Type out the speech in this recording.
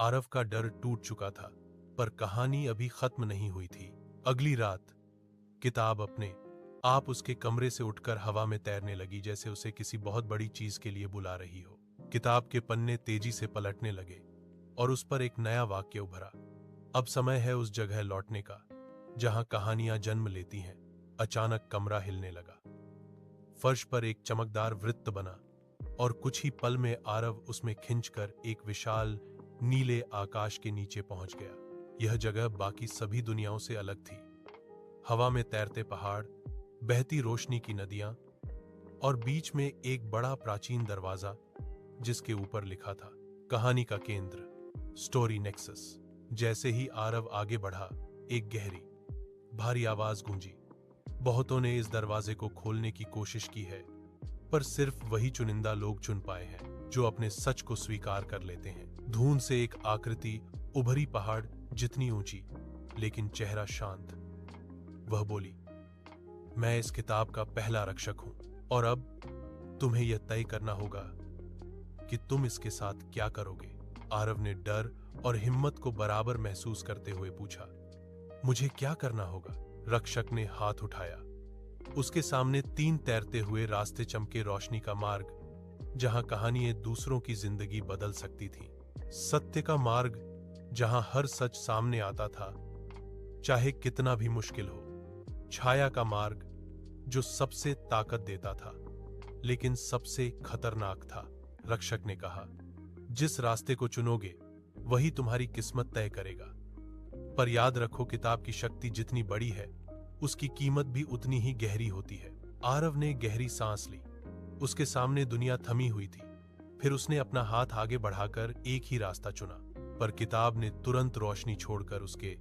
आरव का डर टूट चुका था, पर कहानी अभी खत्म नहीं हुई थी। अगली रात किताब अपने आप उसके कमरे से उठकर हवा में तैरने लगी, जैसे उसे किसी बहुत बड़ी चीज के लिए बुला रही हो। किताब के पन्ने तेजी से पलटने लगे और उस पर एक नया वाक्य उभरा। अब समय है उस जगह लौटने का जहां कहानियां जन्म लेती हैं। अचानक कमरा हिलने लगा, फर्श पर एक चमकदार वृत्त बना और कुछ ही पल में आरव उसमें खिंचकर एक विशाल नीले आकाश के नीचे पहुंच गया। यह जगह बाकी सभी दुनियाओं से अलग थी। हवा में तैरते पहाड़, बहती रोशनी की नदियां और बीच में एक बड़ा प्राचीन दरवाजा जिसके ऊपर लिखा था कहानी का केंद्र, स्टोरी नेक्सस। जैसे ही आरव आगे बढ़ा, एक गहरी भारी आवाज गूंजी। बहुतों ने इस दरवाजे को खोलने की कोशिश की है, पर सिर्फ वही चुनिंदा लोग चुन पाए हैं जो अपने सच को स्वीकार कर लेते हैं। धुंध से एक आकृति उभरी, पहाड़ जितनी ऊंची, लेकिन चेहरा शांत। वह बोली, मैं इस किताब का पहला रक्षक हूं और अब तुम्हें यह तय करना होगा कि तुम इसके साथ क्या करोगे। आरव ने डर और हिम्मत को बराबर महसूस करते हुए पूछा, मुझे क्या करना होगा? रक्षक ने हाथ उठाया। उसके सामने 3 तैरते हुए रास्ते चमके, रोशनी का मार्ग जहां कहानियां दूसरों की जिंदगी बदल सकती थीं। सत्य का मार्ग जहां हर सच सामने आता था, चाहे कितना भी मुश्किल हो। छाया का मार्ग जो सबसे ताकत देता था, लेकिन सबसे खतरनाक था। रक्षक ने कहा, जिस रास्ते को चुनोगे वही तुम्हारी किस्मत तय करेगा। पर याद रखो, किताब की शक्ति जितनी बड़ी है, उसकी कीमत भी उतनी ही गहरी होती है। आरव ने गहरी सांस ली। उसके सामने दुनिया थमी हुई थी। फिर उसने अपना हाथ आगे बढ़ाकर एक ही रास्ता चुना, पर किताब ने तुरंत रोशनी छोड़कर उसके